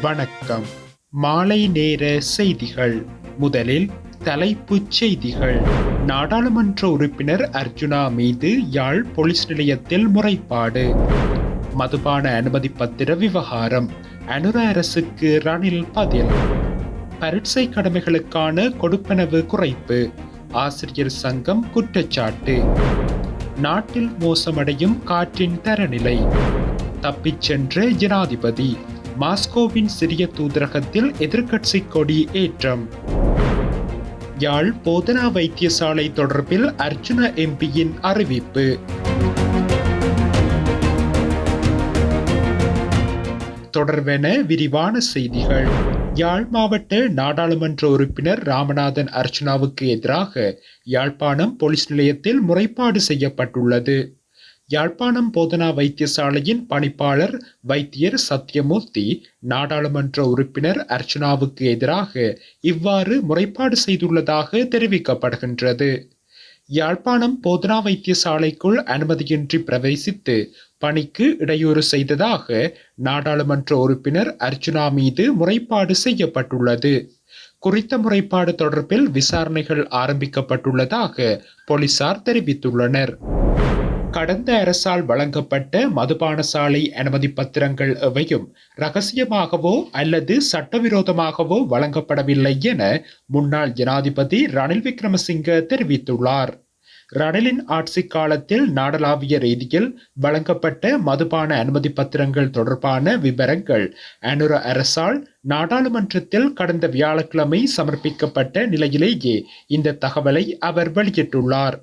வணக்கம். மாலை நேர செய்திகள். முதலில் தலைப்புச் செய்திகள். நாடாளுமன்ற உறுப்பினர் அர்ஜுனா மீது யாழ் போலீஸ் நிலையத்தில் முறைப்பாடு. மதுபான அனுமதி பத்திர விவகாரம். அனுர அரசுக்கு ரணில் பதில். பரீட்சை கடமைகளுக்கான கொடுப்பனவு குறைப்பு. ஆசிரியர் சங்கம் குற்றச்சாட்டு. நாட்டில் மோசமடையும் காற்றின் தரநிலை. தப்பிச் சென்ற ஜனாதிபதி. மாஸ்கோவின் சிறிய தூதரகத்தில் எதிர்க்கட்சி கொடி ஏற்றம். யாழ் போதனா வைத்தியசாலை தொடர்பில் அர்ஜுன எம்பியின் அறிவிப்பு. தொடர்பென விரிவான செய்திகள். யாழ் மாவட்ட நாடாளுமன்ற உறுப்பினர் ராமநாதன் அர்ஜுனாவுக்கு எதிராக யாழ்ப்பாணம் போலீஸ் நிலையத்தில் முறைப்பாடு செய்யப்பட்டுள்ளது. யாழ்ப்பாணம் போதனா வைத்தியசாலையின் பணிப்பாளர் வைத்தியர் சத்யமூர்த்தி நாடாளுமன்ற உறுப்பினர் அர்ச்சுனாவுக்கு எதிராக இவ்வாறு முறைப்பாடு செய்துள்ளதாக தெரிவிக்கப்படுகின்றது. யாழ்ப்பாணம் போதனா வைத்தியசாலைக்குள் அனுமதியின்றி பிரவேசித்து பணிக்கு இடையூறு செய்ததாக நாடாளுமன்ற உறுப்பினர் அர்ச்சுனா மீது முறைப்பாடு செய்யப்பட்டுள்ளது. குறித்த முறைப்பாடு தொடர்பில் விசாரணைகள் ஆரம்பிக்கப்பட்டுள்ளதாக போலீசார் தெரிவித்துள்ளனர். கடந்த அரசால் வழங்கப்பட்ட மதுபான சாலை அனுமதி பத்திரங்கள் எவையும் ரகசியமாகவோ அல்லது சட்டவிரோதமாகவோ வழங்கப்படவில்லை என முன்னாள் ஜனாதிபதி ரணில் விக்ரமசிங்க தெரிவித்துள்ளார். ரணிலின் ஆட்சி காலத்தில் நாடளாவிய ரீதியில் வழங்கப்பட்ட மதுபான அனுமதி பத்திரங்கள் தொடர்பான விவரங்கள் அனுர அரசால் நாடாளுமன்றத்தில் கடந்த வியாழக்கிழமை சமர்ப்பிக்கப்பட்ட நிலையிலேயே இந்த தகவலை அவர் வெளியிட்டுள்ளார்.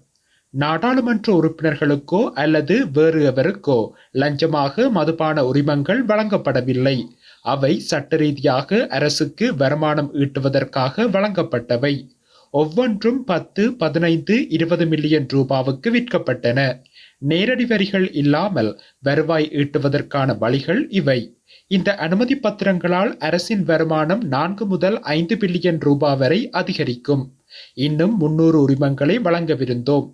நாடாளுமன்ற உறுப்பினர்களுக்கோ அல்லது வேறு எவருக்கோ லஞ்சமாக மதுபான உரிமங்கள் வழங்கப்படவில்லை. அவை சட்ட ரீதியாக அரசுக்கு வருமானம் ஈட்டுவதற்காக வழங்கப்பட்டவை. ஒவ்வொன்றும் 10, 15, 20 மில்லியன் ரூபாவுக்கு விற்கப்பட்டன. நேரடி வரிகள் இல்லாமல் வருவாய் ஈட்டுவதற்கான வழிகள் இவை. இந்த அனுமதி பத்திரங்களால் அரசின் வருமானம் 4 முதல் 5 பில்லியன் ரூபாய் வரை அதிகரிக்கும். இன்னும் 300 உரிமங்களை வழங்கவிருந்தோம்.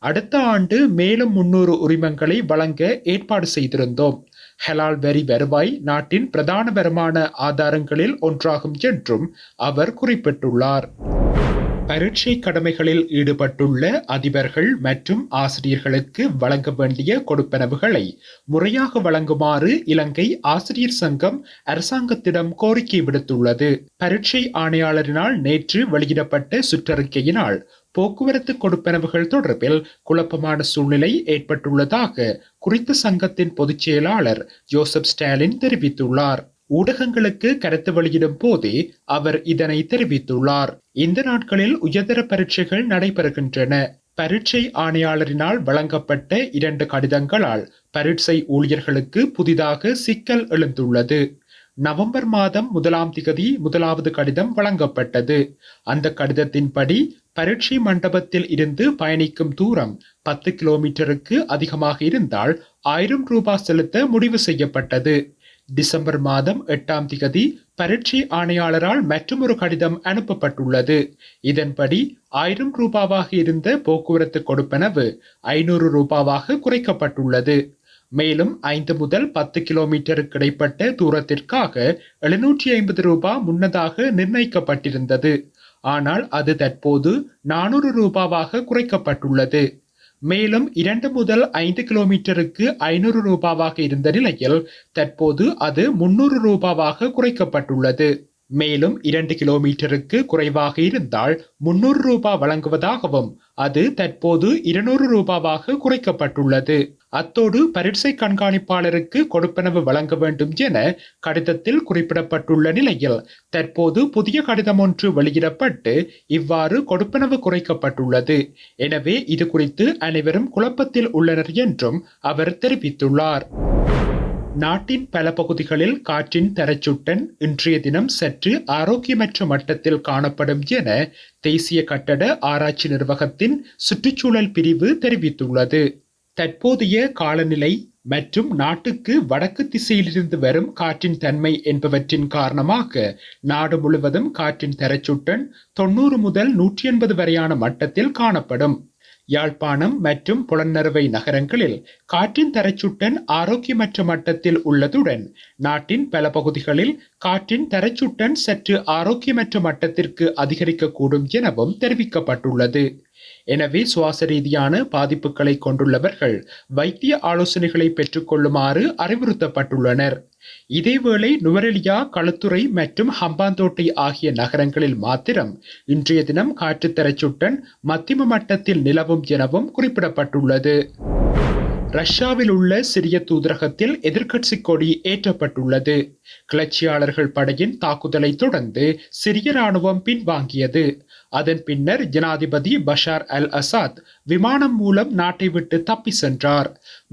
அடுத்த ஆண்டு மேலும் 300 உரிமங்களை வழங்க ஏற்பாடு செய்திருந்தோம். ஹலால் வரி வருவாய் நாட்டின் பிரதான வருமான ஆதாரங்களில் ஒன்றாகும் என்றும் அவர் குறிப்பிட்டுள்ளார். பரீட்சை கடமைகளில் ஈடுபட்டுள்ள அதிபர்கள் மற்றும் ஆசிரியர்களுக்கு வழங்க வேண்டிய கொடுப்பனவுகளை முறையாக வழங்குமாறு இலங்கை ஆசிரியர் சங்கம் அரசாங்கத்திடம் கோரிக்கை விடுத்துள்ளது. பரீட்சை ஆணையாளரினால் நேற்று வெளியிடப்பட்ட சுற்றறிக்கையினால் போக்குவரத்து கொடுப்பனவுகள் தொடர்பில் குழப்பமான சூழ்நிலை ஏற்பட்டுள்ளதாக குறித்த சங்கத்தின் பொதுச் செயலாளர் ஜோசப் ஸ்டாலின் தெரிவித்துள்ளார். ஊடகங்களுக்கு கருத்து வெளியிடும் போதே அவர் இதனை தெரிவித்துள்ளார். இந்த நாட்களில் உயர்தர பரீட்சைகள் நடைபெறுகின்றன. பரீட்சை ஆணையாளரினால் வழங்கப்பட்ட 2 கடிதங்களால் பரீட்சை ஊழியர்களுக்கு புதிதாக சிக்கல் எழுந்துள்ளது. நவம்பர் மாதம் 1ஆம் திகதி 1வது கடிதம் வழங்கப்பட்டது. அந்த கடிதத்தின்படி பரீட்சை மண்டபத்தில் இருந்து பயணிக்கும் தூரம் 10 கிலோமீட்டருக்கு அதிகமாக இருந்தால் 1000 ரூபாய் செலுத்த முடிவு செய்யப்பட்டது. டிசம்பர் மாதம் 8ஆம் திகதி பரீட்சை ஆணையாளரால் மற்றொரு கடிதம் அனுப்பப்பட்டுள்ளது. இதன்படி 1000 ரூபாவாக இருந்த போக்குவரத்து கொடுப்பனவு 500 ரூபாவாக குறைக்கப்பட்டுள்ளது. மேலும் 5 முதல் 10 கிலோமீட்டருக்கு இடைப்பட்ட தூரத்திற்காக 750 ரூபாய் முன்னதாக நிர்ணயிக்கப்பட்டிருந்தது. ஆனால் அது தற்போது 400 ரூபாவாக குறைக்கப்பட்டுள்ளது. மேலும் 2 முதல் 5 கிலோமீட்டருக்கு 500 ரூபாவாக இருந்த நிலையில் தற்போது அது 300 ரூபாவாக குறைக்கப்பட்டுள்ளது. மேலும் 2 கிலோமீட்டருக்கு குறைவாக இருந்தால் 300 ரூபாய் வழங்குவதாகவும் அது தற்போது 200 ரூபாவாக குறைக்கப்பட்டுள்ளது. அத்தோடு பரீட்சை கண்காணிப்பாளருக்கு கொடுப்பனவு வழங்க வேண்டும் என கடிதத்தில் குறிப்பிடப்பட்டுள்ள நிலையில் தற்போது புதிய கடிதம் ஒன்று வெளியிடப்பட்டு இவ்வாறு கொடுப்பனவு குறைக்கப்பட்டுள்ளது. எனவே இது குறித்து அனைவரும் குழப்பத்தில் உள்ளனர் என்றும் அவர் தெரிவித்துள்ளார். நாட்டின் பல பகுதிகளில் காற்றின் தரச்சுட்டன் இன்றைய தினம் சற்று ஆரோக்கியமற்ற மட்டத்தில் காணப்படும் என தேசிய கட்டட ஆராய்ச்சி நிர்வாகத்தின் சுற்றுச்சூழல் பிரிவு தெரிவித்துள்ளது. தற்போதைய காலநிலை மற்றும் நாட்டுக்கு வடக்கு திசையிலிருந்து வரும் காற்றின் தன்மை என்பவற்றின் காரணமாக நாடு முழுவதும் காற்றின் தரச்சுட்டன் 90 முதல் 180 வரையான மட்டத்தில் காணப்படும். யாழ்ப்பாணம் மற்றும் புலனறுவை நகரங்களில் காற்றின் தரச்சுட்டன் ஆரோக்கியமற்ற மட்டத்தில் உள்ளதுடன் நாட்டின் பல பகுதிகளில் காற்றின் தரச்சுட்டன் சற்று ஆரோக்கியமற்ற மட்டத்திற்கு அதிகரிக்கக்கூடும் எனவும் தெரிவிக்கப்பட்டுள்ளது. எனவே சுவாச ரீதியான பாதிப்புகளை கொண்டுள்ளவர்கள் வைத்திய ஆலோசனைகளை பெற்றுக்கொள்ளுமாறு அறிவுறுத்தப்பட்டுள்ளனர். இதேவேளை நுவரெலியா, களுத்துறை மற்றும் ஹம்பாந்தோட்டை ஆகிய நகரங்களில் மாத்திரம் இன்றைய தினம் காற்றுத்தரச்சுட்டன் மத்திம மட்டத்தில் நிலவும் எனவும் குறிப்பிடப்பட்டுள்ளது. ரஷ்யாவில் உள்ள சிரிய தூதரகத்தில் எதிர்க்கட்சி கொடி ஏற்றப்பட்டுள்ளது. கிளர்ச்சியாளர்கள் படையின் தாக்குதலை தொடர்ந்து சிரிய ராணுவம் பின்வாங்கியது. அதன் பின்னர் ஜனாதிபதி பஷார் அல் அசாத் விமானம் மூலம் நாட்டை விட்டு தப்பி சென்றார்.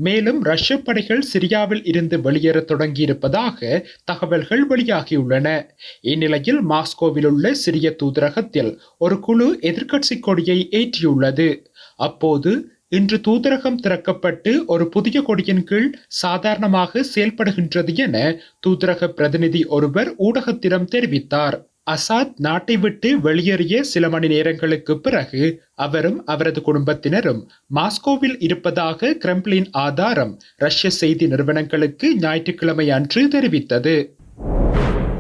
மேலும் ரஷ்ய படைகள் சிரியாவில் இருந்து வெளியேற தொடங்கியிருப்பதாக தகவல்கள் வெளியாகியுள்ளன. இந்நிலையில் மாஸ்கோவில் உள்ள சிரிய தூதரகத்தில் ஒரு குழு எதிர்க்கட்சி கொடியை ஏற்றியுள்ளது. அப்போது இன்று தூதரகம் திறக்கப்பட்டு ஒரு புதிய கொடியின் கீழ் சாதாரணமாக செயல்படுகின்றது என தூதரக பிரதிநிதி ஒருவர் ஊடகத்திடம் தெரிவித்தார். அசாத் நாட்டை விட்டு வெளியேறிய சில மணி நேரங்களுக்கு பிறகு அவரும் அவரது குடும்பத்தினரும் மாஸ்கோவில் இருப்பதாக கிரெம்ளின் ஆதாரம் ரஷ்ய செய்தி நிறுவனங்களுக்கு ஞாயிற்றுக்கிழமை அன்று தெரிவித்தது.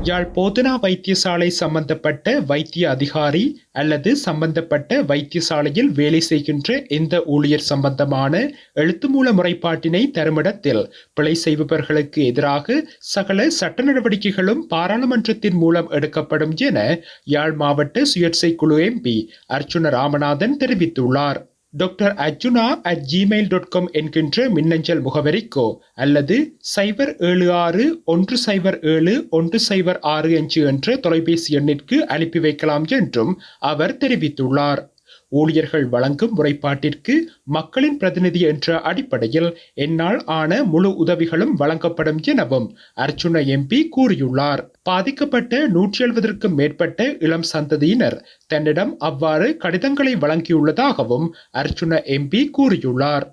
யாழ் போதனா வைத்தியசாலை சம்பந்தப்பட்ட வைத்திய அதிகாரி அல்லது சம்பந்தப்பட்ட வைத்தியசாலையில் வேலை செய்கின்ற எந்த ஊழியர் சம்பந்தமான எழுத்துமூல முறைப்பாட்டினை தருமிடத்தில் பிழை செய்பவர்களுக்கு எதிராக சகல சட்ட நடவடிக்கைகளும் பாராளுமன்றத்தின் மூலம் எடுக்கப்படும் என யாழ் மாவட்ட சுயேட்சை குழு MP அர்ச்சுன ராமநாதன் தெரிவித்துள்ளார். டாக்டர் arjuna@gmail.com என்கின்ற மின்னஞ்சல் முகவரிக்கோ அல்லது 076107106 என்ற தொலைபேசி எண்ணிற்கு அனுப்பி வைக்கலாம் என்றும் அவர் தெரிவித்துள்ளார். ஊழியர்கள் வழங்கும் முறைப்பாட்டிற்கு மக்களின் பிரதிநிதி என்ற அடிப்படையில் என்னால் ஆன முழு உதவிகளும் வழங்கப்படும் எனவும் அர்ச்சுன MP கூறியுள்ளார். பாதிக்கப்பட்ட 170க்கும் மேற்பட்ட இளம் சந்ததியினர் தன்னிடம் அவ்வாறு கடிதங்களை வழங்கியுள்ளதாகவும் அர்ச்சுன MP கூறியுள்ளார்.